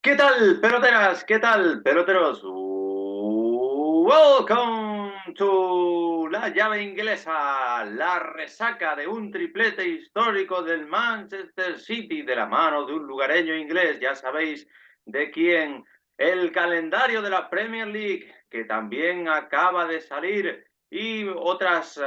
¿Qué tal, peloteras? ¿Qué tal, peloteros? Welcome to la llave inglesa, la resaca de un triplete histórico del Manchester City de la mano de un lugareño inglés, ya sabéis de quién, el calendario de la Premier League, que también acaba de salir, y otras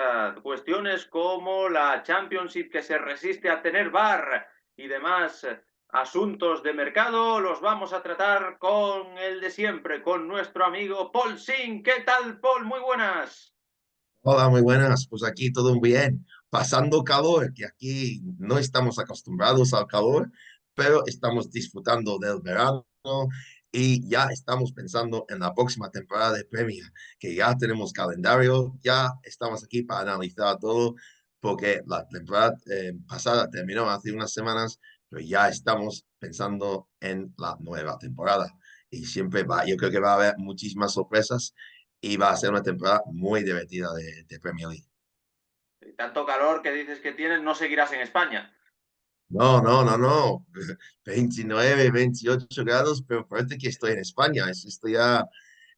cuestiones como la Championship que se resiste a tener VAR y demás asuntos de mercado los vamos a tratar con el de siempre, con nuestro amigo Paul Singh. ¿Qué tal, Paul? Muy buenas. Hola, muy buenas. Pues aquí todo bien. Pasando calor, que aquí no estamos acostumbrados al calor, pero estamos disfrutando del verano y ya estamos pensando en la próxima temporada de Premier, que ya tenemos calendario, ya estamos aquí para analizar todo, porque la temporada pasada terminó hace unas semanas, pero ya estamos pensando en la nueva temporada. Y siempre va, yo creo que va a haber muchísimas sorpresas y va a ser una temporada muy divertida de Premier League. Tanto calor que dices que tienes, no seguirás en España. No, no, no, no. 29, 28 grados, pero parece que estoy en España. Estoy ya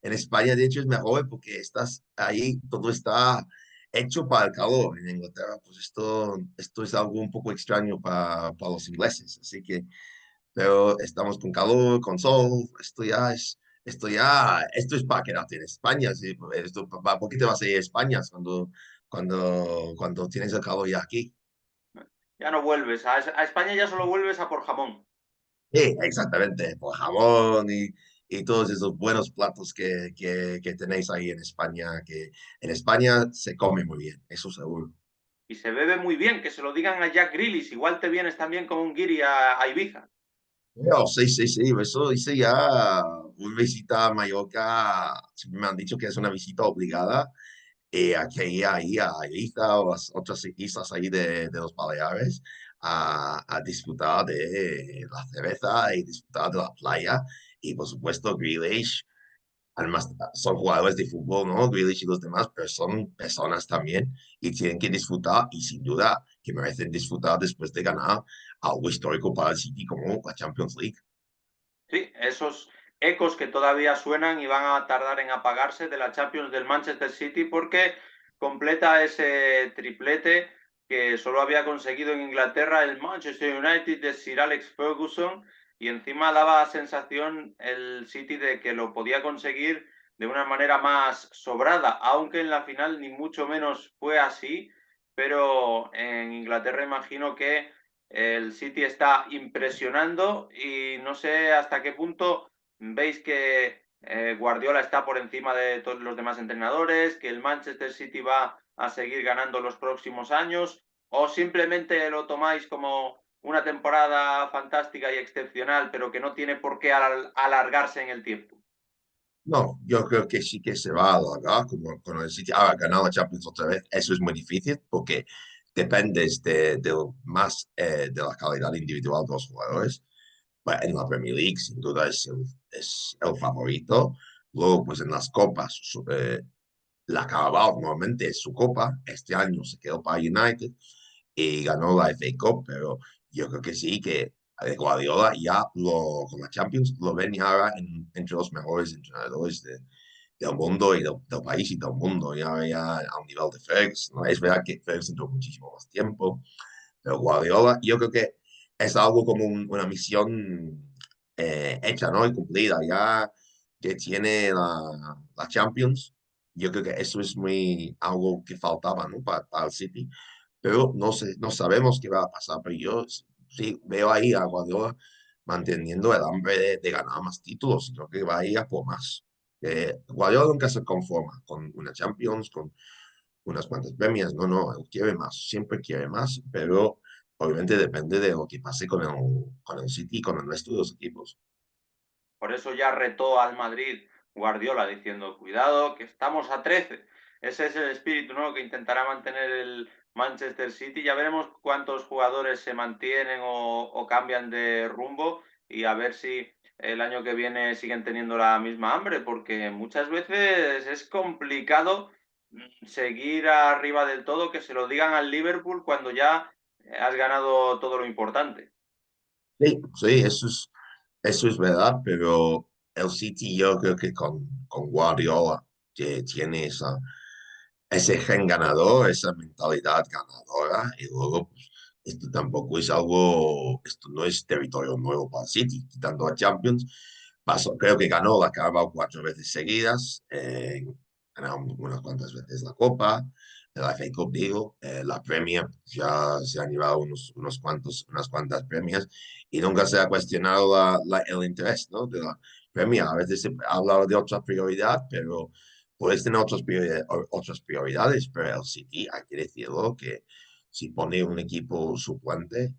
en España, de hecho, es mejor porque estás ahí, todo está hecho para el calor. En Inglaterra, pues esto es algo un poco extraño para los ingleses. Así que, pero estamos con calor, con sol. Esto es para quedarte en España. ¿Sí? ¿Por qué te vas a ir a España cuando tienes el calor ya aquí? Ya no vuelves. A España ya solo vuelves a por jamón. Sí, exactamente, por jamón y todos esos buenos platos que tenéis ahí en España, que en España se come muy bien, eso seguro. Y se bebe muy bien, que se lo digan a Jack Grealish. Igual te vienes también con un guiri a Ibiza. No, sí, sí, sí, eso hice ya una visita a Mallorca, siempre me han dicho que es una visita obligada, aquí ahí a Ibiza o las otras islas ahí de los Baleares a disfrutar de la cerveza y disfrutar de la playa y por supuesto Grealish. Además, son jugadores de fútbol, ¿no? Grealish y los demás, pero son personas también y tienen que disfrutar y sin duda que merecen disfrutar después de ganar algo histórico para el City como la Champions League. Sí, esos ecos que todavía suenan y van a tardar en apagarse de la Champions del Manchester City porque completa ese triplete que solo había conseguido en Inglaterra el Manchester United de Sir Alex Ferguson y encima daba la sensación el City de que lo podía conseguir de una manera más sobrada, aunque en la final ni mucho menos fue así, pero en Inglaterra imagino que el City está impresionando y no sé hasta qué punto veis que Guardiola está por encima de todos los demás entrenadores, que el Manchester City va a seguir ganando los próximos años, o simplemente lo tomáis como una temporada fantástica y excepcional, pero que no tiene por qué alargarse en el tiempo. No, yo creo que sí que se va a alargar, como con el City ahora ganar la Champions otra vez. Eso es muy difícil porque dependes más de la calidad individual de los jugadores. Bueno, en la Premier League, sin duda, es el favorito. Luego, pues en las copas, la Carabao normalmente es su copa. Este año se quedó para United y ganó la FA Cup, pero yo creo que sí, que Guardiola ya con la Champions lo ven ya ahora entre los mejores entrenadores del mundo y del país y del mundo, ya a un nivel de Ferguson. ¿No? Es verdad que Ferguson tuvo muchísimo más tiempo, pero Guardiola, yo creo que es algo como una misión hecha, ¿no? Y cumplida, ya que tiene la Champions. Yo creo que eso es muy algo que faltaba, ¿no? Para el City. Pero no sé, no sabemos qué va a pasar. Pero yo sí veo ahí a Guardiola manteniendo el hambre de ganar más títulos. Creo que va a ir a por más. Guardiola nunca se conforma con una Champions, con unas cuantas premias. No, no, él quiere más, siempre quiere más, pero obviamente depende de lo que pase con el City y con el resto de los equipos. Por eso ya retó al Madrid Guardiola diciendo, cuidado, que estamos a 13. Ese es el espíritu, ¿no?, que intentará mantener el Manchester City. Ya veremos cuántos jugadores se mantienen o cambian de rumbo y a ver si el año que viene siguen teniendo la misma hambre, porque muchas veces es complicado seguir arriba del todo, que se lo digan al Liverpool cuando ya has ganado todo lo importante. Sí, sí, eso es. Eso es verdad, pero el City yo creo que con Guardiola, que tiene ese gen ganador, esa mentalidad ganadora, y luego pues, esto tampoco es algo, esto no es territorio nuevo para el City, quitando a Champions. Pasó, creo que ganó la Carabao 4 veces seguidas, ganaron unas cuantas veces la Copa, la FA Cup digo, la Premier, ya se han llevado unas cuantas premias y nunca se ha cuestionado el interés, ¿no? De la Premier. A veces se ha hablado de otra prioridad, pero puedes tener otras prioridades, pero el City, hay que decirlo, que si pone un equipo suplente,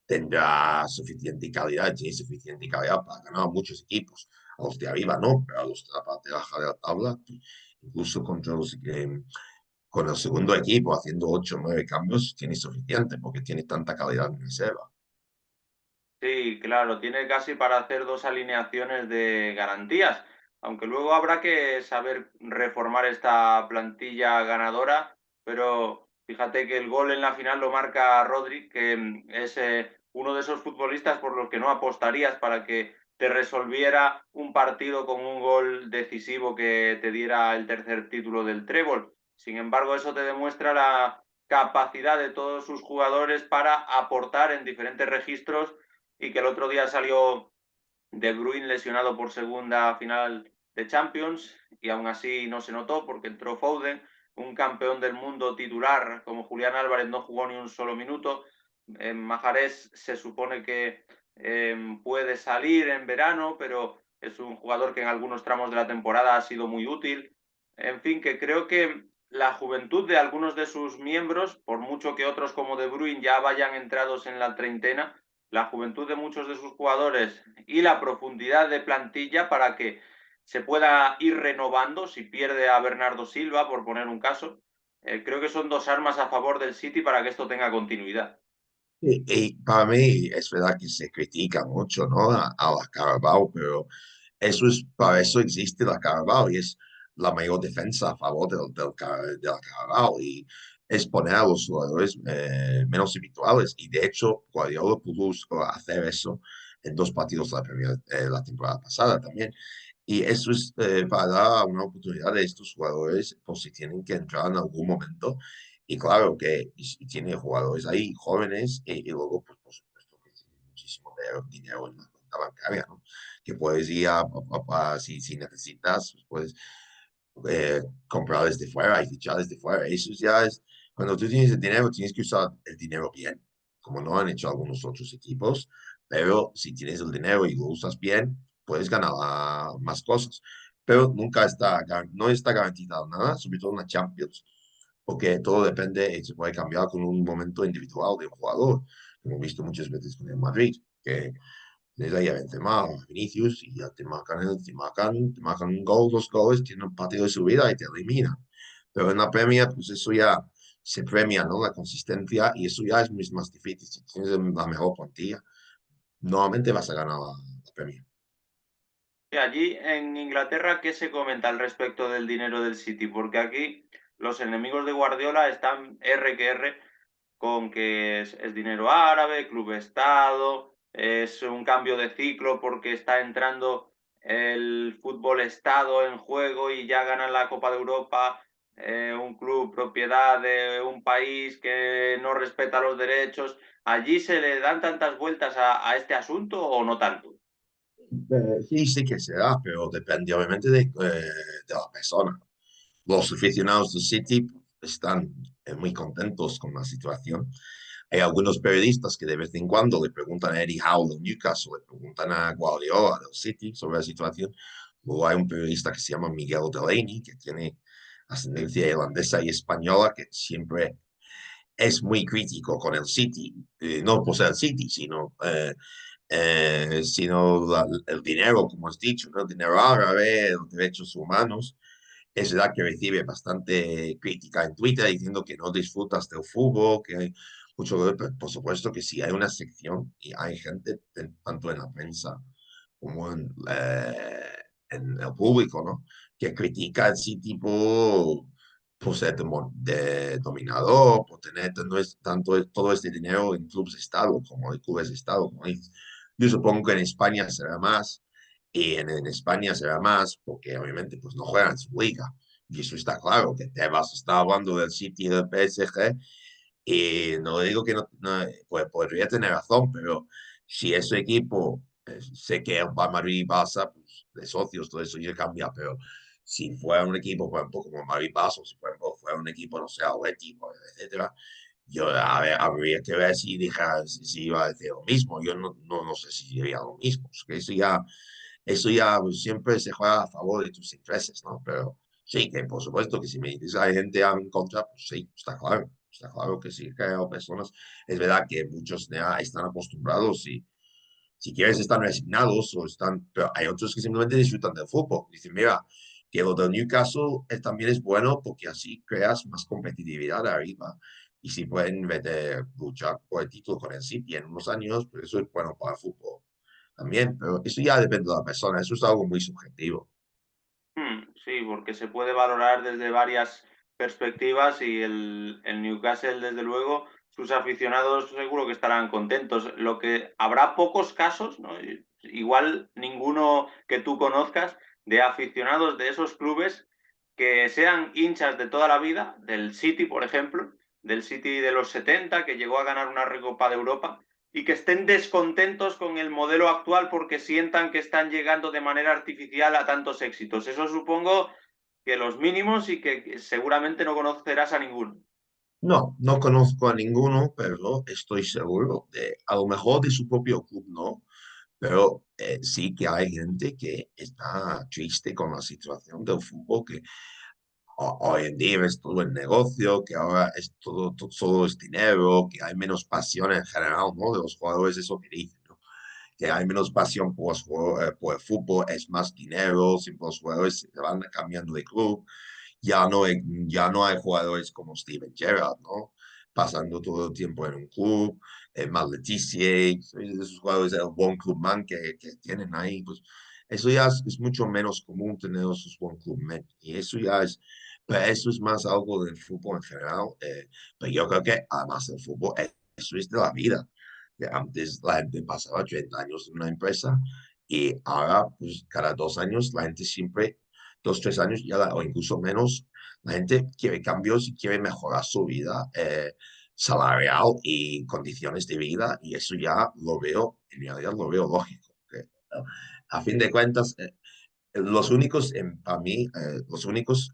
tendrá suficiente calidad, tiene suficiente calidad para ganar a muchos equipos. A los de arriba no, pero a los de la parte baja de la tabla, incluso con el segundo equipo haciendo 8 o 9 cambios, tiene suficiente porque tiene tanta calidad en reserva. Sí, claro, tiene casi para hacer dos alineaciones de garantías, aunque luego habrá que saber reformar esta plantilla ganadora, pero fíjate que el gol en la final lo marca Rodri, que es uno de esos futbolistas por los que no apostarías para que te resolviera un partido con un gol decisivo que te diera el tercer título del trébol. Sin embargo, eso te demuestra la capacidad de todos sus jugadores para aportar en diferentes registros y que el otro día salió De Bruyne lesionado por segunda final de Champions y aún así no se notó porque entró Foden, un campeón del mundo titular como Julián Álvarez no jugó ni un solo minuto. Mahrez se supone que puede salir en verano, pero es un jugador que en algunos tramos de la temporada ha sido muy útil. En fin, que creo que la juventud de algunos de sus miembros, por mucho que otros como De Bruyne ya vayan entrados en la treintena, la juventud de muchos de sus jugadores y la profundidad de plantilla para que se pueda ir renovando si pierde a Bernardo Silva, por poner un caso. Creo que son dos armas a favor del City para que esto tenga continuidad. Y para mí es verdad que se critica mucho, ¿no? A la Carabao, pero para eso existe la Carabao y es la mayor defensa a favor de la Carabao y es poner a los jugadores menos habituales. Y de hecho, Guardiola pudo hacer eso en 2 partidos la temporada pasada también. Y eso es para dar una oportunidad a estos jugadores por si tienen que entrar en algún momento. Y claro que y tiene jugadores ahí jóvenes y luego, pues, por supuesto, que tiene muchísimo dinero en la cuenta bancaria, ¿no? Que puedes ir si necesitas, pues comprar desde fuera y fichar desde fuera. Eso ya es, cuando tú tienes el dinero, tienes que usar el dinero bien, como no han hecho algunos otros equipos, pero si tienes el dinero y lo usas bien, puedes ganar más cosas. Pero no está garantizado nada, sobre todo en la Champions, porque todo depende y se puede cambiar con un momento individual de un jugador. Como hemos visto muchas veces con el Madrid, que tienes ahí a Benzema, a Vinicius, y ya te marcan un gol, 2 goles, tienen un partido de su vida y te eliminan. Pero en la Premier, pues eso ya se premia, ¿no? La consistencia, y eso ya es más difícil. Si tienes la mejor plantilla, normalmente vas a ganar la Premier. Y allí en Inglaterra, ¿qué se comenta al respecto del dinero del City? Porque aquí los enemigos de Guardiola están R que R con que es dinero árabe, club estado, es un cambio de ciclo porque está entrando el fútbol estado en juego y ya ganan la Copa de Europa, un club propiedad de un país que no respeta los derechos. ¿Allí se le dan tantas vueltas a este asunto o no tanto? Sí, sí que se da, pero depende obviamente de la persona. Los aficionados del City pues, están muy contentos con la situación. Hay algunos periodistas que de vez en cuando le preguntan a Eddie Howe del Newcastle, le preguntan a Guardiola del City sobre la situación. Luego hay un periodista que se llama Miguel Delaney, que tiene ascendencia irlandesa y española, que siempre es muy crítico con el City, no por ser el City, sino el dinero, como has dicho, ¿no? El dinero árabe, los derechos humanos. Es verdad que recibe bastante crítica en Twitter diciendo que no disfrutas del fútbol, que hay mucho, por supuesto que sí, hay una sección y hay gente, tanto en la prensa como en el público, ¿no? Que critica así por ser de dominador, por tener tanto todo este dinero en clubes de Estado, como en clubes de Estado, como dices. Yo supongo que en España será más, y en España será más porque obviamente pues no juegan en su liga. Y eso está claro, que Tebas está hablando del City y del PSG, y no digo que pues podría tener razón, pero si ese equipo, sé que va Madrid y Barça, pues de socios, todo eso ya cambia, pero si fuera un equipo, por ejemplo, como Madrid Barça, o si por ejemplo fuera un equipo, no sé, Atlético, etcétera, yo habría que ver si, si iba a decir lo mismo. Yo no sé si diría lo mismo, porque eso ya pues, siempre se juega a favor de tus intereses, ¿no? Pero sí, que por supuesto que si me dices hay gente en contra, pues sí, está claro que sí, que hay personas, es verdad que muchos ya están acostumbrados y si quieres están resignados o están, pero hay otros que simplemente disfrutan del fútbol. Dicen, mira, que lo del Newcastle también es bueno porque así creas más competitividad arriba. Y si pueden meter, luchar por el título con el City en unos años, pues eso es bueno para el fútbol también. Pero eso ya depende de la persona, eso es algo muy subjetivo. Sí, porque se puede valorar desde varias perspectivas y el Newcastle, desde luego, sus aficionados seguro que estarán contentos. Lo que habrá pocos casos, ¿no? Igual ninguno que tú conozcas, de aficionados de esos clubes que sean hinchas de toda la vida, del City, por ejemplo, del City de los 70, que llegó a ganar una Recopa de Europa, y que estén descontentos con el modelo actual porque sientan que están llegando de manera artificial a tantos éxitos. Eso supongo que los mínimos y que seguramente no conocerás a ninguno. No, no conozco a ninguno, pero estoy seguro de, a lo mejor de su propio club, ¿no? Pero sí que hay gente que está triste con la situación del fútbol, que hoy en día es todo el negocio, que ahora es todo es dinero, que hay menos pasión en general, ¿no? De los jugadores, eso que dicen, ¿no? Que hay menos pasión por, por el fútbol, es más dinero, siempre los jugadores se van cambiando de club, ya no hay jugadores como Steven Gerrard, ¿no? Pasando todo el tiempo en un club, más Leticia, esos jugadores del One Club Man que tienen ahí, pues eso ya es mucho menos común tener esos One Club Men. Y eso ya es, pero eso es más algo del fútbol en general. Pero yo creo que además del fútbol, eso es de la vida. Que antes la gente pasaba 30 años en una empresa y ahora, pues cada 2 años, la gente siempre 2, 3 años ya o incluso menos, la gente quiere cambios y quiere mejorar su vida salarial y condiciones de vida y eso ya lo veo, en realidad lo veo lógico. A fin de cuentas, los únicos, para mí, los únicos,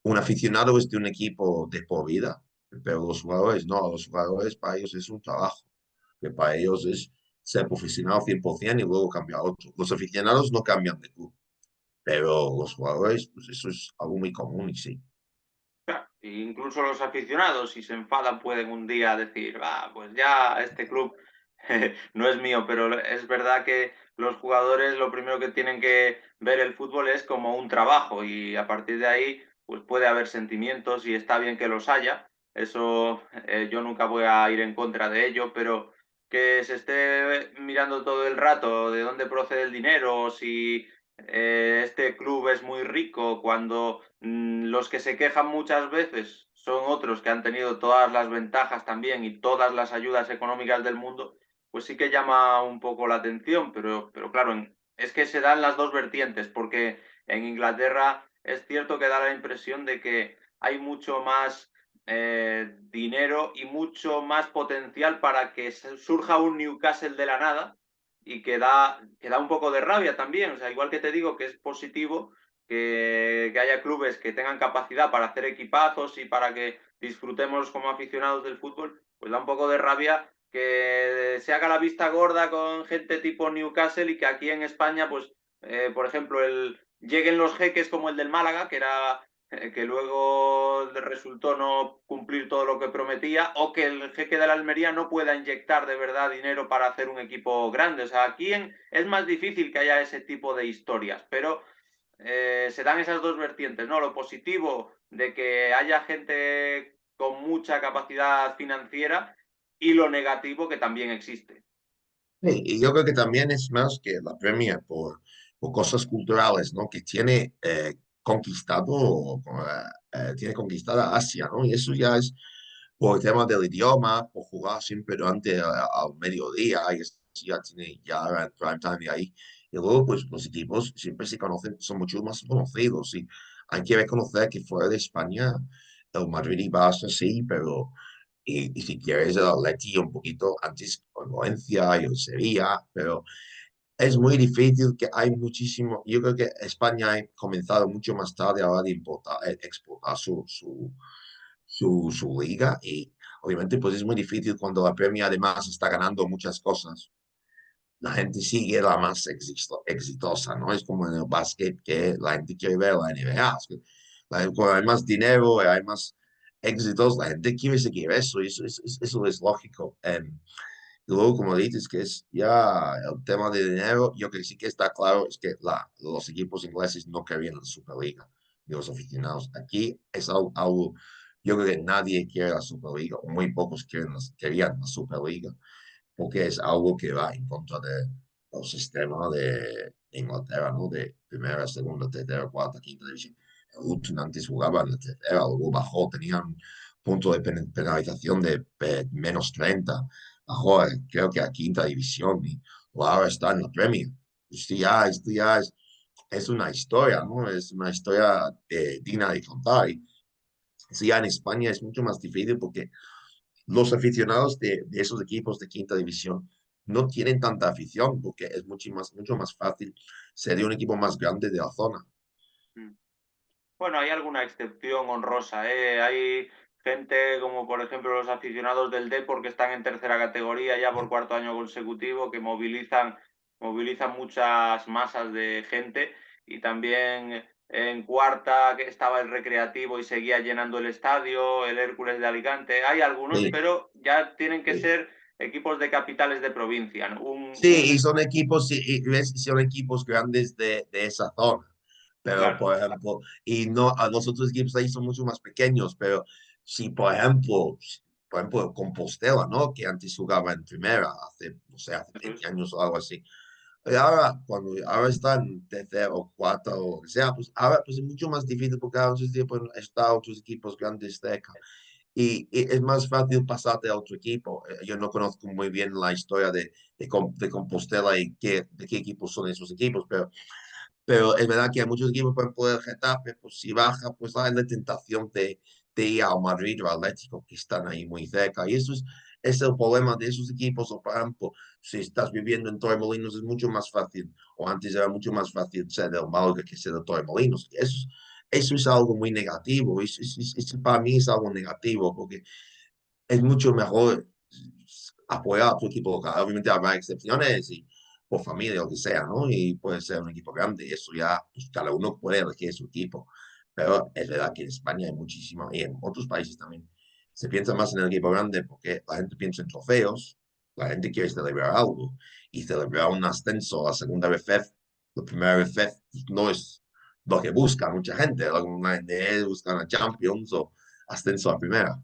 un aficionado es de un equipo de por vida, pero los jugadores no, los jugadores para ellos es un trabajo, que para ellos es ser profesional 100% y luego cambiar a otro. Los aficionados no cambian de club, pero los jugadores, pues eso es algo muy común y sí. Claro, incluso los aficionados, si se enfadan, pueden un día decir, ah, pues ya este club no es mío, pero es verdad que los jugadores lo primero que tienen que ver el fútbol es como un trabajo y a partir de ahí pues puede haber sentimientos y está bien que los haya. Eso yo nunca voy a ir en contra de ello, pero que se esté mirando todo el rato de dónde procede el dinero, si este club es muy rico, cuando los que se quejan muchas veces son otros que han tenido todas las ventajas también y todas las ayudas económicas del mundo, pues sí que llama un poco la atención, pero claro, es que se dan las dos vertientes, porque en Inglaterra es cierto que da la impresión de que hay mucho más dinero y mucho más potencial para que surja un Newcastle de la nada y que da un poco de rabia también. O sea, igual que te digo que es positivo que haya clubes que tengan capacidad para hacer equipazos y para que disfrutemos como aficionados del fútbol, pues da un poco de rabia que se haga la vista gorda con gente tipo Newcastle y que aquí en España, pues, por ejemplo, lleguen los jeques como el del Málaga, que era que luego resultó no cumplir todo lo que prometía, o que el jeque de la Almería no pueda inyectar de verdad dinero para hacer un equipo grande. O sea, aquí es más difícil que haya ese tipo de historias, pero se dan esas dos vertientes, ¿no? Lo positivo de que haya gente con mucha capacidad financiera y lo negativo que también existe. Sí, y yo creo que también es más que la premia por cosas culturales, ¿no? Que tiene conquistado, tiene conquistada Asia, ¿no? Y eso ya es por el tema del idioma, por jugar siempre durante al mediodía, y ya tiene ya era en prime time y ahí. Y luego, pues los equipos siempre se conocen, son mucho más conocidos y hay que reconocer que fuera de España, el Madrid y Barça sí, pero y si quieres el Atleti un poquito antes con Valencia y el Sevilla, pero es muy difícil que hay muchísimo. Yo creo que España ha comenzado mucho más tarde ahora de exportar su liga y obviamente pues es muy difícil cuando la Premier además está ganando muchas cosas. La gente sigue la más exitosa, ¿no? Es como en el básquet que la gente quiere ver la NBA. Es que cuando hay más dinero, hay más éxitos, la gente quiere seguir eso y eso es lógico. Y luego, como dices, que es ya el tema de dinero, yo creo que sí que está claro, es que los equipos ingleses no querían la Superliga, ni los aficionados. Aquí es algo, yo creo que nadie quiere la Superliga, o muy pocos querían la Superliga, porque es algo que va en contra del sistema de Inglaterra, ¿no? De primera, segunda, tercera, cuarta, quinta división. El Luton antes jugaba en la tercera, luego bajó, tenían punto de penalización de -30 bajó, creo que a quinta división y ahora está en la Premier. Esto ya es una historia, ¿no? Es una historia digna de contar. Y sí, ya en España es mucho más difícil porque los aficionados de esos equipos de quinta división no tienen tanta afición porque es mucho más fácil ser de un equipo más grande de la zona. Mm. Bueno, hay alguna excepción honrosa, ¿eh? Hay gente como por ejemplo los aficionados del Depor que están en tercera categoría ya por cuarto año consecutivo, que movilizan muchas masas de gente y también en cuarta que estaba el Recreativo y seguía llenando el estadio, el Hércules de Alicante. Hay algunos, Sí, pero ya tienen que sí. ser equipos de capitales de provincia, ¿no? Sí, y son equipos, son equipos grandes de esa zona. Pero, Claro, por ejemplo, y no, a los otros equipos ahí son mucho más pequeños, pero si, por ejemplo, Compostela, ¿no? Que antes jugaba en primera, hace, no sé, hace eso 20 es. años o algo así. Y ahora, ahora está en tercero o cuarto o lo que sea, pues ahora pues es mucho más difícil porque ahora pues, está otros equipos grandes cerca y es más fácil pasarte a otro equipo. Yo no conozco muy bien la historia de Compostela y de qué equipos son esos equipos, pero es verdad que hay muchos equipos, por ejemplo, el Getafe, pues si baja, pues hay la tentación de ir al Madrid o al Atlético, que están ahí muy cerca. Y eso es el problema de esos equipos, o por ejemplo, si estás viviendo en Torremolinos es mucho más fácil, o antes era mucho más fácil ser del Málaga que ser de Torremolinos. Eso es algo muy negativo, eso para mí es algo negativo, porque es mucho mejor apoyar a tu equipo local. Obviamente habrá excepciones y por familia o lo que sea, ¿no? Y puede ser un equipo grande y eso ya, pues cada uno puede elegir su equipo. Pero es verdad que en España hay muchísimo, y en otros países también, se piensa más en el equipo grande porque la gente piensa en trofeos, la gente quiere celebrar algo y celebrar un ascenso a la segunda BFF, la primera BFF no es lo que busca mucha gente, la gente busca la Champions o ascenso a primera.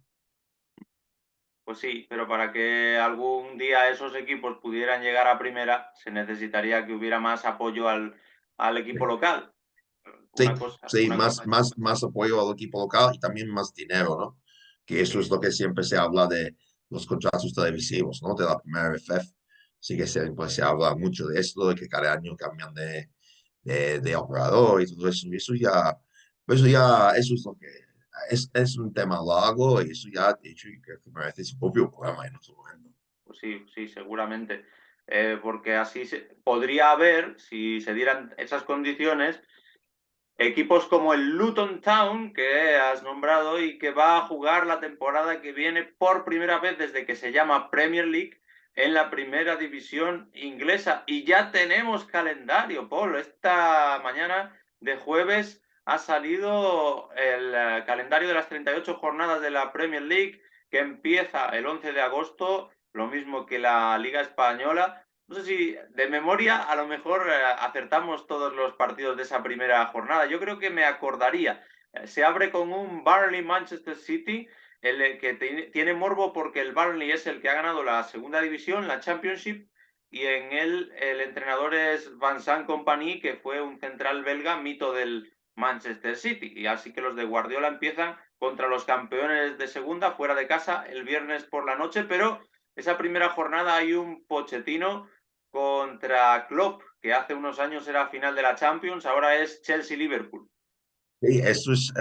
Pues sí, pero para que algún día esos equipos pudieran llegar a primera, se necesitaría que hubiera más apoyo al equipo local. Sí, sí, Una cosa. más apoyo al equipo local y también más dinero, ¿no? Que eso es Sí, lo que siempre se habla de los contratos televisivos, ¿no? De la primera FF. Sí que siempre se habla mucho de esto, de que cada año cambian de operador y todo eso. Y eso es lo que es un tema largo y eso ya, de hecho, yo creo que merece su propio programa en otro momento. pues sí, sí, seguramente. Porque así podría haber, si se dieran esas condiciones, equipos como el Luton Town, que has nombrado y que va a jugar la temporada que viene por primera vez desde que se llama Premier League en la primera división inglesa. Y ya tenemos calendario, Paul. Esta mañana de jueves ha salido el calendario de las 38 jornadas de la Premier League, que empieza el 11 de agosto, lo mismo que la Liga Española. No sé si de memoria a lo mejor acertamos todos los partidos de esa primera jornada. Yo creo que me acordaría. Se abre con un Burnley Manchester City, el que tiene morbo porque el Burnley es el que ha ganado la segunda división, la Championship, y en él el entrenador es Vincent Kompany, que fue un central belga, mito del Manchester City. Y así que los de Guardiola empiezan contra los campeones de segunda, fuera de casa, el viernes por la noche, pero esa primera jornada hay un Pochettino contra Klopp, que hace unos años era final de la Champions, ahora es Chelsea-Liverpool. Sí, eso es,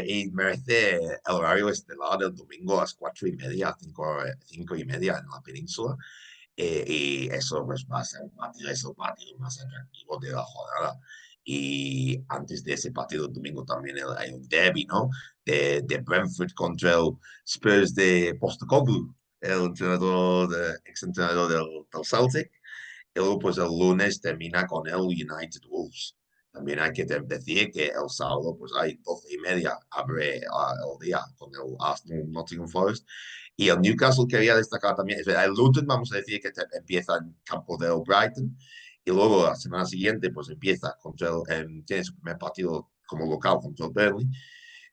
y merece el horario estelar del domingo a las 4:30, 5:30 en la península. Y eso pues va a ser un partido, es el partido más atractivo de la jornada. Y antes de ese partido el domingo también hay un derby, ¿no? De Brentford contra el Spurs de Postecoglou, el ex entrenador del Celtic. Y luego, pues el lunes termina con el United Wolves. También hay que decir que el sábado, pues hay 12:30, abre el día con el Arsenal Nottingham Forest. Y el Newcastle quería destacar también, el Luton, vamos a decir que empieza en campo del Brighton. Y luego la semana siguiente, pues empieza tiene su primer partido como local contra el Burnley.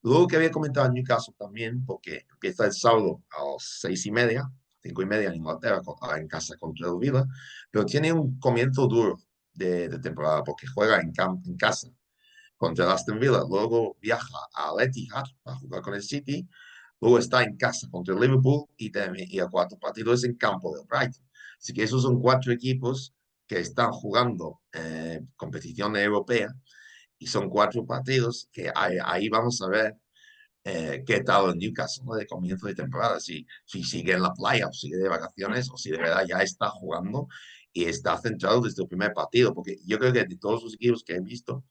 Luego quería comentar Newcastle también, porque empieza el sábado a las 6:30, 5:30 en Inglaterra, en casa contra el Villa, pero tiene un comienzo duro de temporada, porque juega en casa contra el Aston Villa, luego viaja al Etihad para jugar con el City, luego está en casa contra el Liverpool y el cuarto partido es en campo del Brighton. Así que esos son cuatro equipos que están jugando competición europea y son cuatro partidos que ahí vamos a ver qué tal el Newcastle, ¿no? De comienzo de temporada, si sigue en la playa o sigue de vacaciones o si de verdad ya está jugando y está centrado desde el primer partido, porque yo creo que de todos los equipos que he visto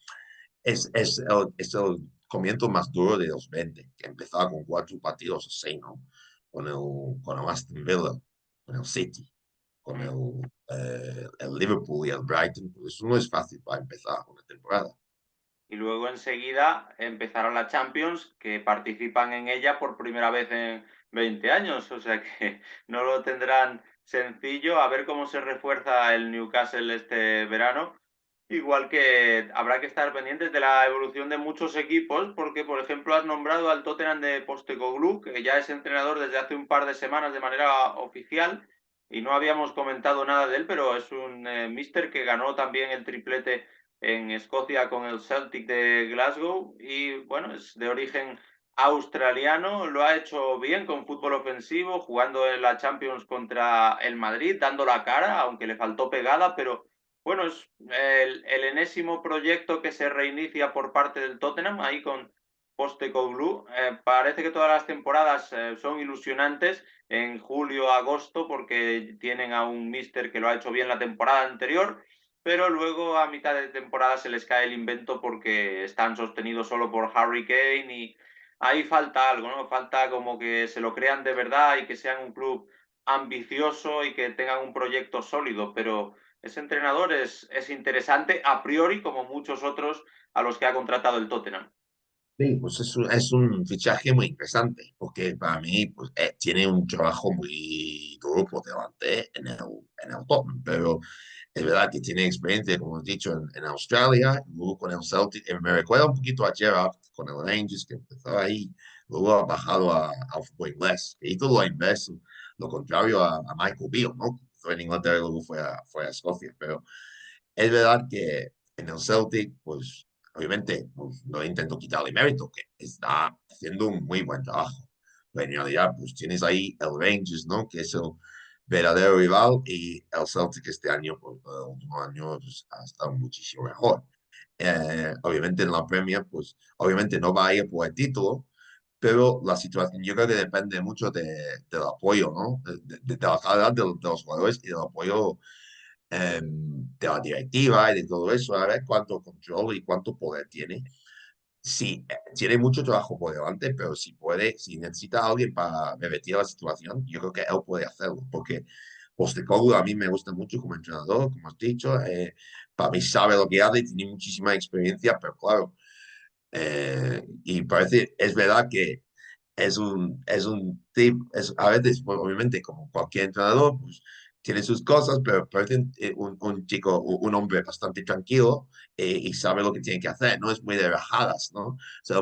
es el comienzo más duro de los 20, que empezaba con cuatro partidos o seis, ¿no? Con el Aston Villa, con el City, con el Liverpool y el Brighton, pues eso no es fácil para empezar una temporada. Y luego enseguida empezará la Champions, que participan en ella por primera vez en 20 años, o sea que no lo tendrán sencillo. A ver cómo se refuerza el Newcastle este verano. Igual que habrá que estar pendientes de la evolución de muchos equipos, porque por ejemplo has nombrado al Tottenham de Postecoglou, que ya es entrenador desde hace un par de semanas de manera oficial, y no habíamos comentado nada de él, pero es un míster que ganó también el triplete en Escocia con el Celtic de Glasgow y bueno, es de origen australiano, lo ha hecho bien con fútbol ofensivo, jugando en la Champions contra el Madrid, dando la cara, aunque le faltó pegada, pero bueno, es el enésimo proyecto que se reinicia por parte del Tottenham, ahí con Postecoglou. Parece que todas las temporadas son ilusionantes en julio, agosto, porque tienen a un míster que lo ha hecho bien la temporada anterior, pero luego a mitad de temporada se les cae el invento porque están sostenidos solo por Harry Kane y ahí falta algo, ¿no? Falta como que se lo crean de verdad y que sean un club ambicioso y que tengan un proyecto sólido, pero ese entrenador es interesante a priori como muchos otros a los que ha contratado el Tottenham. Sí, pues es un fichaje muy interesante, porque para mí pues, tiene un trabajo muy duro por delante en el Tottenham, pero es verdad que tiene experiencia, como he dicho, en Australia, luego con el Celtic. Me recuerda un poquito a Gerrard con el Rangers, que empezó ahí, luego ha bajado al fútbol inglés, que hizo lo inverso, lo contrario a Michael Beale, ¿no? Fue en Inglaterra y luego fue a Escocia, pero es verdad que en el Celtic, pues obviamente pues, no intento quitarle mérito, que está haciendo un muy buen trabajo. Pero en realidad, pues tienes ahí el Rangers, ¿no? Que es el verdadero rival y el Celtic este año, pues el último año, pues, ha estado muchísimo mejor. Obviamente en la Premier, pues obviamente no va a ir por el título, pero la situación yo creo que depende mucho del apoyo, ¿no? De la calidad de los jugadores y del apoyo de la directiva y de todo eso, a ver cuánto control y cuánto poder tiene. Sí, tiene mucho trabajo por delante, pero si puede, si necesita a alguien para revertir la situación, yo creo que él puede hacerlo, porque Postecoglou a mí me gusta mucho como entrenador, como has dicho, para mí sabe lo que hace, tiene muchísima experiencia, pero claro, y parece, es verdad que es un tip, a veces, pues, obviamente, como cualquier entrenador, pues tiene sus cosas, pero parece un chico, un hombre bastante tranquilo y sabe lo que tiene que hacer, no es muy de rajadas, ¿no? O sea,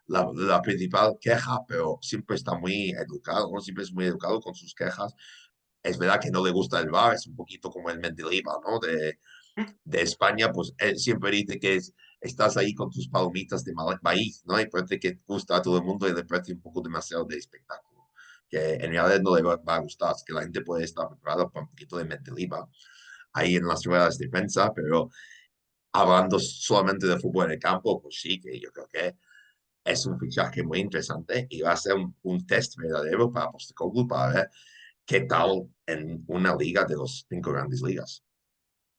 la principal queja, pero siempre está muy educado, ¿no? Siempre es muy educado con sus quejas. Es verdad que no le gusta el bar, es un poquito como el Mendilibar, ¿no? De España, pues él siempre dice que estás ahí con tus palomitas de maíz, ¿no? Y parece que gusta a todo el mundo y le parece un poco demasiado de espectáculo. que en realidad no le va a gustar, es que la gente puede estar preparada para un poquito de Mendilibar ahí en las ruedas de prensa, pero hablando solamente de fútbol en el campo, pues sí, que yo creo que es un fichaje muy interesante y va a ser un test verdadero para Postecoglou para ver qué tal en una liga de los 5 grandes ligas.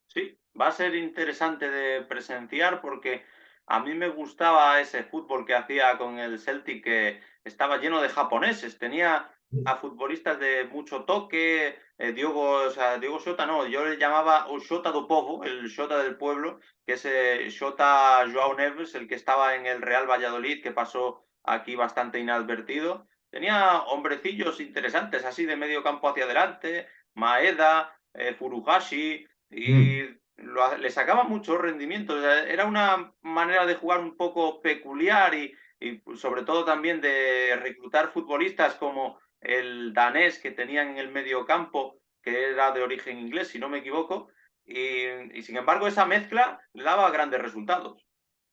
Sí, va a ser interesante de presenciar porque a mí me gustaba ese fútbol que hacía con el Celtic, que estaba lleno de japoneses. Tenía a futbolistas de mucho toque, Diogo Xota no, yo le llamaba o Xota do Povo, el Xota del pueblo, que es Xota Joao Neves, el que estaba en el Real Valladolid, que pasó aquí bastante inadvertido. Tenía hombrecillos interesantes, así de medio campo hacia adelante, Maeda, Furuhashi, y Mm. le sacaba mucho rendimiento. O sea, era una manera de jugar un poco peculiar y sobre todo también de reclutar futbolistas como el danés que tenían en el medio campo, que era de origen inglés, si no me equivoco, y sin embargo esa mezcla le daba grandes resultados.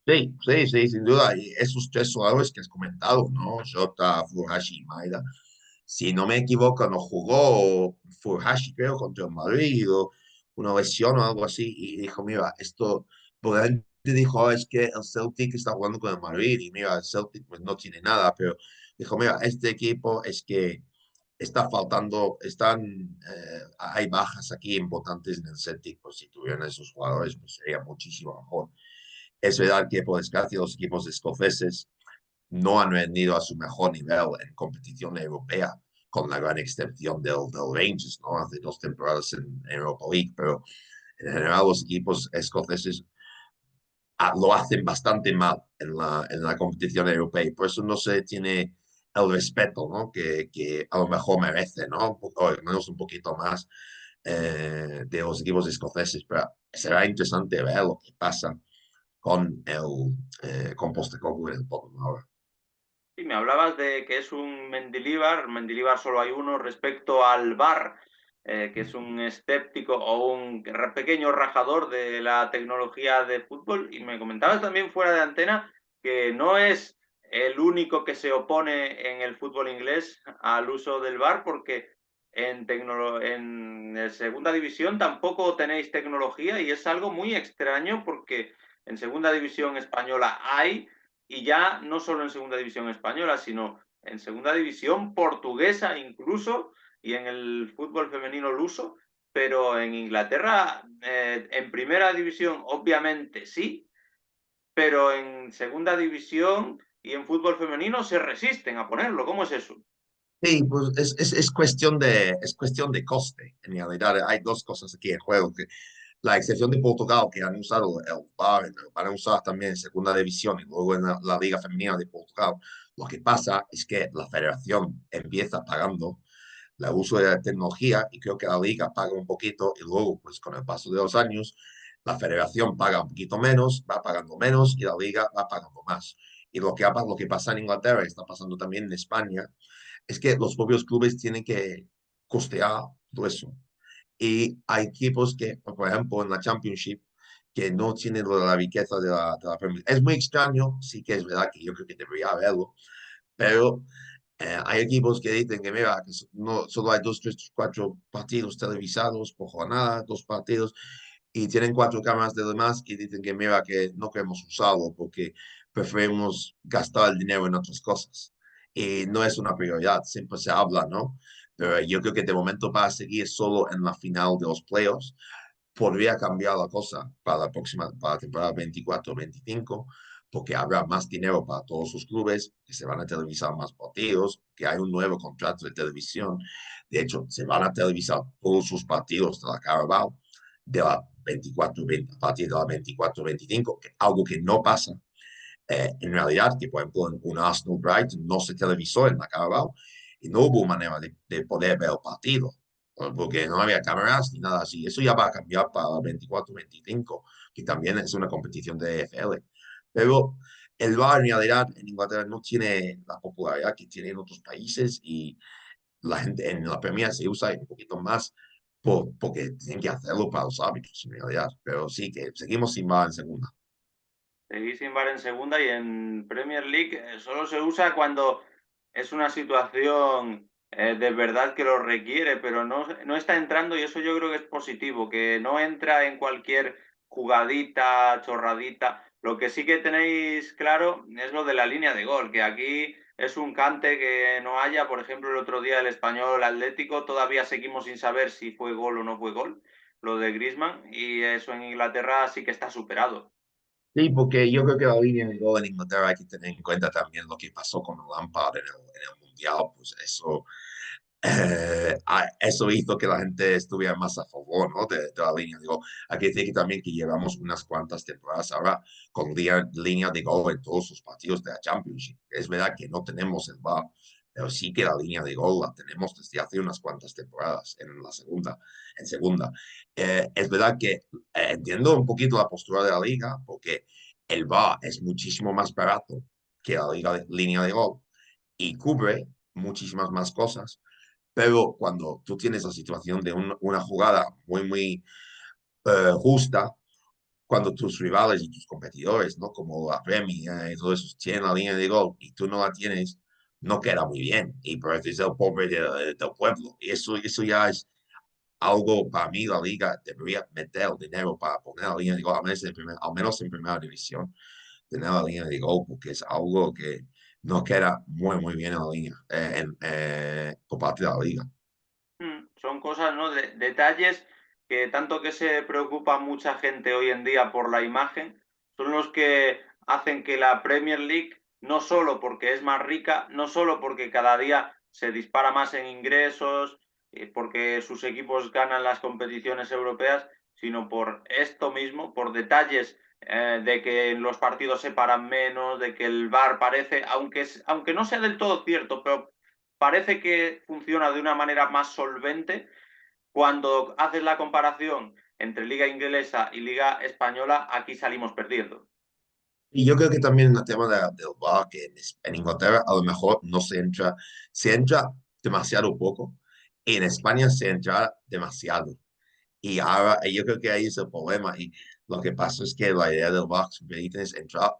Sí, sí, sí, sin duda. Y esos 3 jugadores que has comentado, ¿no? Jota, Furuhashi y Maeda. Si no me equivoco, no jugó Furuhashi, creo, contra el Madrid o una lesión o algo así. Y dijo, mira, esto, por la gente dijo, "Oh, es que el Celtic está jugando con el Madrid y mira, el Celtic pues no tiene nada, pero dijo, mira, este equipo es que está faltando, hay bajas aquí importantes en el Celtic, pues si tuvieran esos jugadores, pues sería muchísimo mejor. Es verdad que por desgracia los equipos escoceses no han rendido a su mejor nivel en competición europea, con la gran excepción del Rangers, ¿no? Hace 2 temporadas en Europa League, pero en general los equipos escoceses lo hacen bastante mal en la competición europea y por eso no se tiene el respeto, ¿no? que a lo mejor merece, ¿no? O al menos un poquito más de los equipos escoceses, pero será interesante ver lo que pasa con Postecoglou en el Tottenham ahora. Sí, me hablabas de que es un Mendilibar solo hay uno respecto al VAR, que es un escéptico o un pequeño rajador de la tecnología de fútbol, y me comentabas también fuera de antena que no es el único que se opone en el fútbol inglés al uso del VAR, porque en segunda división tampoco tenéis tecnología y es algo muy extraño porque en segunda división española hay, y ya no solo en segunda división española, sino en segunda división portuguesa incluso, y en el fútbol femenino luso, pero en Inglaterra, en primera división obviamente sí, pero en segunda división y en fútbol femenino se resisten a ponerlo. ¿Cómo es eso? Sí, pues es cuestión de coste. En realidad hay 2 cosas aquí en juego. Que la excepción de Portugal, que han usado el VAR, van a usar también en segunda división y luego en la Liga Femenina de Portugal. Lo que pasa es que la federación empieza pagando el uso de la tecnología y creo que la liga paga un poquito y luego, pues con el paso de los años, la federación paga un poquito menos, va pagando menos y la liga va pagando más. Y lo que pasa en Inglaterra, está pasando también en España, es que los propios clubes tienen que costear todo eso. Y hay equipos que, por ejemplo, en la Championship, que no tienen la riqueza de la Premier League. Es muy extraño, sí que es verdad que yo creo que debería haberlo, pero hay equipos que dicen que, mira, que no, solo hay 2, 3, 4 partidos televisados por jornada, 2 partidos, y tienen 4 cámaras de demás y dicen que, mira, que no queremos usarlo porque preferimos gastar el dinero en otras cosas. Y no es una prioridad, siempre se habla, ¿no? Pero yo creo que de momento va a seguir solo en la final de los playoffs. Podría cambiar la cosa para la temporada 24-25 porque habrá más dinero para todos los clubes, que se van a televisar más partidos, que hay un nuevo contrato de televisión. De hecho, se van a televisar todos sus partidos de la Carabao de la 24-20, a partir de la 24-25, algo que no pasa en realidad, que por ejemplo en un Arsenal Brighton no se televisó en la Carabao y no hubo manera de poder ver el partido, porque no había cámaras ni nada así. Eso ya va a cambiar para la 24-25, que también es una competición de EFL. Pero el VAR en realidad en Inglaterra no tiene la popularidad que tiene en otros países y la gente en la Premier se usa un poquito más porque tienen que hacerlo para los árbitros en realidad. Pero sí que seguimos sin VAR en segunda. Seguís sin VAR en segunda y en Premier League solo se usa cuando es una situación de verdad que lo requiere, pero no está entrando y eso yo creo que es positivo, que no entra en cualquier jugadita, chorradita. Lo que sí que tenéis claro es lo de la línea de gol, que aquí es un cante que no haya. Por ejemplo, el otro día el Español Atlético, todavía seguimos sin saber si fue gol o no fue gol, lo de Griezmann, y eso en Inglaterra sí que está superado. Sí, porque yo creo que la línea de gol en Inglaterra hay que tener en cuenta también lo que pasó con el Lampard en el Mundial, pues eso hizo que la gente estuviera más a favor, ¿no? de la línea de gol. Hay que decir que también que llevamos unas cuantas temporadas ahora con línea de gol en todos los partidos de la Championship. Es verdad que no tenemos el VAR, pero sí que la línea de gol la tenemos desde hace unas cuantas temporadas en segunda. Es verdad que entiendo un poquito la postura de la liga, porque el VAR es muchísimo más barato que la línea de gol y cubre muchísimas más cosas, pero cuando tú tienes la situación de una jugada muy justa, cuando tus rivales y tus competidores, ¿no? Como la Premier y todo eso, tienen la línea de gol y tú no la tienes, no queda muy bien. Y pareces el pobre del pueblo. Y eso ya es algo para mí, la liga debería meter el dinero para poner la línea de gol, al menos en primera división, tener la línea de gol, porque es algo que no queda muy bien en la línea, por parte de la liga. Son cosas, ¿no? Detalles que tanto que se preocupa mucha gente hoy en día por la imagen, son los que hacen que la Premier League, no solo porque es más rica, no solo porque cada día se dispara más en ingresos, porque sus equipos ganan las competiciones europeas, sino por esto mismo, por detalles de que en los partidos se paran menos, de que el VAR parece, aunque no sea del todo cierto, pero parece que funciona de una manera más solvente. Cuando haces la comparación entre liga inglesa y liga española, aquí salimos perdiendo. Y yo creo que también el tema del VAR, que en Inglaterra a lo mejor no se entra demasiado poco, y en España se entra demasiado. Y ahora yo creo que ahí es el problema. Y lo que pasa es que la idea del VAR permite es entrar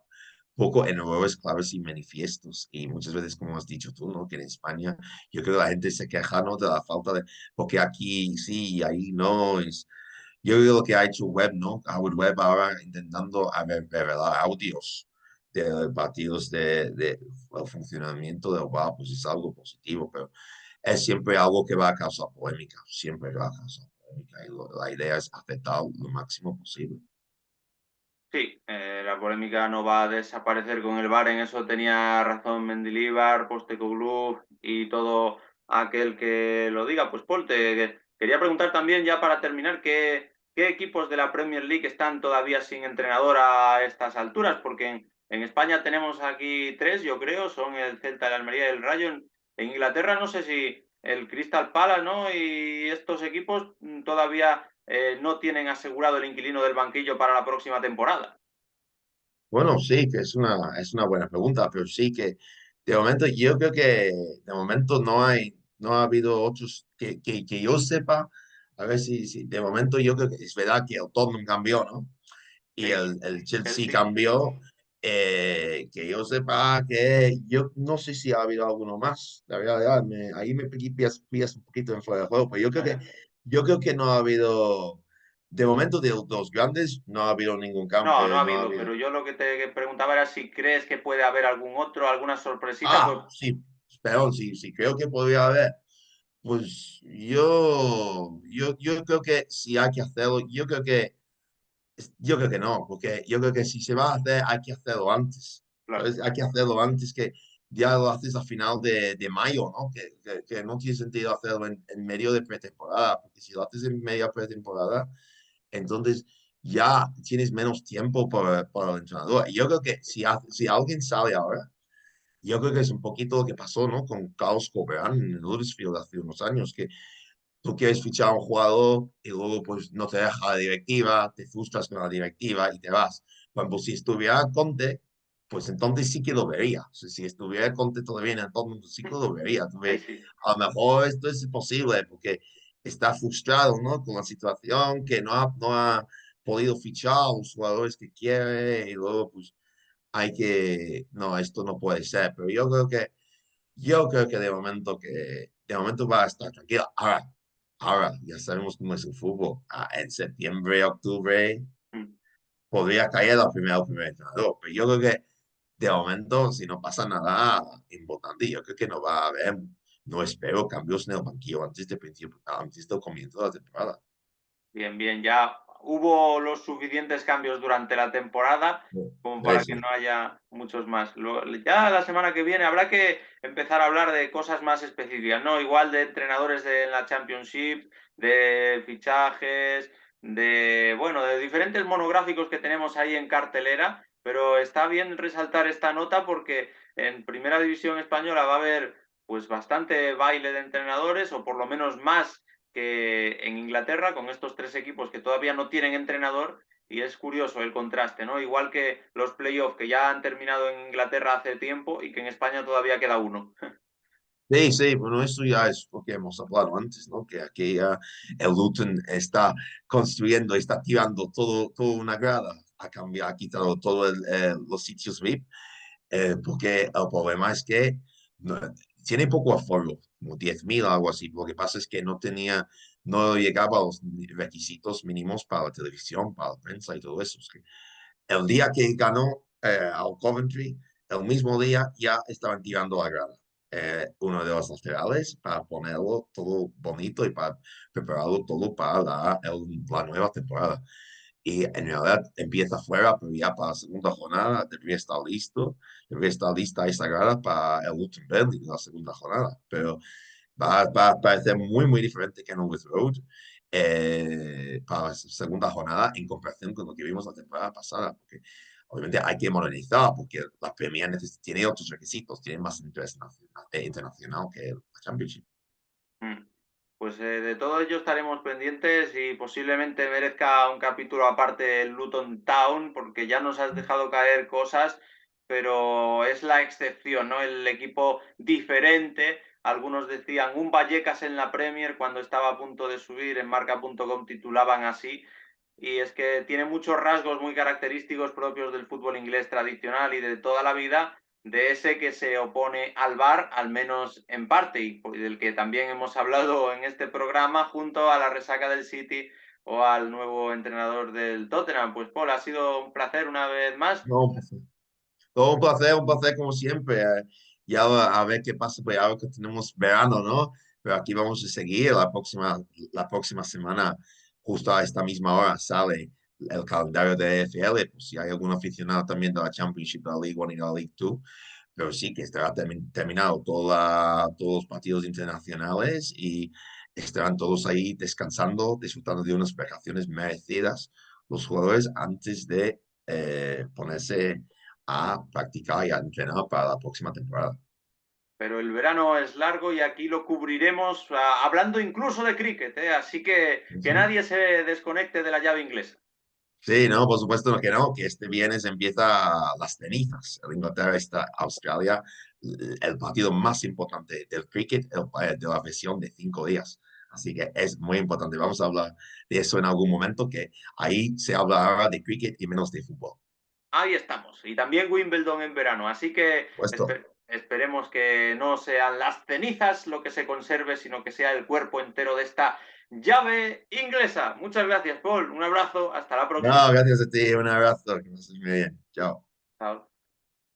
poco en errores claves y manifiestos. Y muchas veces, como has dicho tú, ¿no? Que en España yo creo que la gente se queja, ¿no? De la falta de, porque aquí sí y ahí no. Yo creo que ha hecho Web, ¿no? Howard Webb ahora intentando revelar audios de partidos de el funcionamiento del VAR, pues es algo positivo, pero es siempre algo que va a causar polémica, siempre va a causar polémica y la idea es afectar lo máximo posible. Sí, la polémica no va a desaparecer con el VAR, en eso tenía razón Mendilibar, Postecoglou y todo aquel que lo diga. Pues Paul, te quería preguntar también ya para terminar, ¿qué equipos de la Premier League están todavía sin entrenador a estas alturas? Porque en España tenemos aquí tres, yo creo, son el Celta, el Almería y el Rayo. En Inglaterra no sé si el Crystal Palace, ¿no? Y estos equipos todavía no tienen asegurado el inquilino del banquillo para la próxima temporada. Bueno, sí, que es una buena pregunta, pero sí que de momento yo creo que de momento no ha habido otros que yo sepa, a ver si de momento yo creo que es verdad que el Tottenham cambió, ¿no? Y Sí, el Chelsea Chelsea. cambió, que yo sepa que yo no sé si ha habido alguno más, la verdad, ahí me pillas un poquito en fuera de juego, pero yo creo que no ha habido, de momento de los grandes, no ha habido ningún No, no cambio, ha no ha habido, habido. pero yo lo que te preguntaba era si crees que puede haber algún otro, alguna sorpresita, pues Sí, pero sí, creo que podría haber. Pues yo creo que si hay que hacerlo, yo creo que no, porque yo creo que si se va a hacer, hay que hacerlo antes. claro. ¿Sabes? Hay que hacerlo antes que ya lo haces a final de mayo, ¿no? Que no tiene sentido hacerlo en medio de pretemporada, porque si lo haces en media pretemporada, entonces ya tienes menos tiempo por el entrenador. Y yo creo que si alguien sale ahora, yo creo que es un poquito lo que pasó, ¿no? Con Carlos Corberán en el Huddersfield hace unos años, que tú quieres fichar a un jugador y luego pues no te deja la directiva, te frustras con la directiva y te vas. Cuando si estuviera Conte, pues entonces sí que lo vería. O sea, si estuviera Conte todavía en el Tottenham, pues sí que lo vería. Ahí sí. A lo mejor esto es imposible porque está frustrado, ¿no? Con la situación, que no ha podido fichar a los jugadores que quiere y luego pues no, esto no puede ser. Pero yo creo que de momento de momento va a estar tranquilo. Ahora, ya sabemos cómo es el fútbol. En septiembre, octubre, Mm. podría caer el primer entrenador. Pero yo creo que de momento, si no pasa nada importante, yo creo que no va a haber, no espero cambios en el banquillo antes del comienzo de la temporada. Bien, bien, ya hubo los suficientes cambios durante la temporada como Sí, para que no sí. haya muchos más. Ya la semana que viene habrá que empezar a hablar de cosas más específicas, ¿no? Igual de entrenadores de la Championship, de fichajes, de, bueno, de diferentes monográficos que tenemos ahí en cartelera, pero está bien resaltar esta nota porque en Primera División Española va a haber pues bastante baile de entrenadores o por lo menos más que en Inglaterra, con estos tres equipos que todavía no tienen entrenador, y es curioso el contraste, ¿no? Igual que los playoffs que ya han terminado en Inglaterra hace tiempo y que en España todavía queda uno. Sí, sí, bueno, eso ya es lo que hemos hablado antes, ¿no? Que aquí ya el Luton está construyendo, está tirando todo una grada, ha quitado todos los sitios VIP, porque el problema es que no- tiene poco aforo, como 10.000 o algo así. Lo que pasa es que no llegaba a los requisitos mínimos para la televisión, para la prensa y todo eso. Es que el día que ganó al Coventry, el mismo día ya estaban tirando la grada. Uno de los laterales para ponerlo todo bonito y para prepararlo todo para la nueva temporada. Y en realidad empieza fuera, pero ya para la segunda jornada debería estar listo, debería estar lista esa grada para el Luton Burnley, la segunda jornada. Pero va a parecer muy, muy diferente que en West Road para la segunda jornada en comparación con lo que vimos la temporada pasada, porque obviamente hay que modernizar, porque la Premier tiene otros requisitos, tiene más interés internacional que la Championship. Mm. Pues de todo ello estaremos pendientes y posiblemente merezca un capítulo aparte el Luton Town, porque ya nos has dejado caer cosas, pero es la excepción, ¿no? El equipo diferente. Algunos decían un Vallecas en la Premier cuando estaba a punto de subir, en marca.com titulaban así. Y es que tiene muchos rasgos muy característicos propios del fútbol inglés tradicional y de toda la vida, de ese que se opone al VAR, al menos en parte, y del que también hemos hablado en este programa, junto a la resaca del City o al nuevo entrenador del Tottenham. Pues Paul, ha sido un placer una vez más. No, pues, todo un placer como siempre. Ya a ver qué pasa, pues ahora que tenemos verano, ¿no? Pero aquí vamos a seguir la próxima semana, justo a esta misma hora, sale el calendario de EFL, pues si hay algún aficionado también de la Championship, de la League One y de la League Two, pero sí que estará terminado todos los partidos internacionales y estarán todos ahí descansando, disfrutando de unas vacaciones merecidas los jugadores antes de ponerse a practicar y a entrenar para la próxima temporada. Pero el verano es largo y aquí lo cubriremos hablando incluso de cricket, ¿eh? Así que Ujú. nadie se desconecte de la llave inglesa. Sí, no, por supuesto que no, que este viernes empieza las cenizas. El Inglaterra está Australia, el partido más importante del cricket, de la versión de 5 días. Así que es muy importante. Vamos a hablar de eso en algún momento, que ahí se habla ahora de cricket y menos de fútbol. Ahí estamos. Y también Wimbledon en verano. Así que Puesto. esperemos que no sean las cenizas lo que se conserve, sino que sea el cuerpo entero de esta llave inglesa. Muchas gracias, Paul. Un abrazo. Hasta la No, próxima. gracias a ti. Un abrazo. Que pases muy bien. Chao. Chao.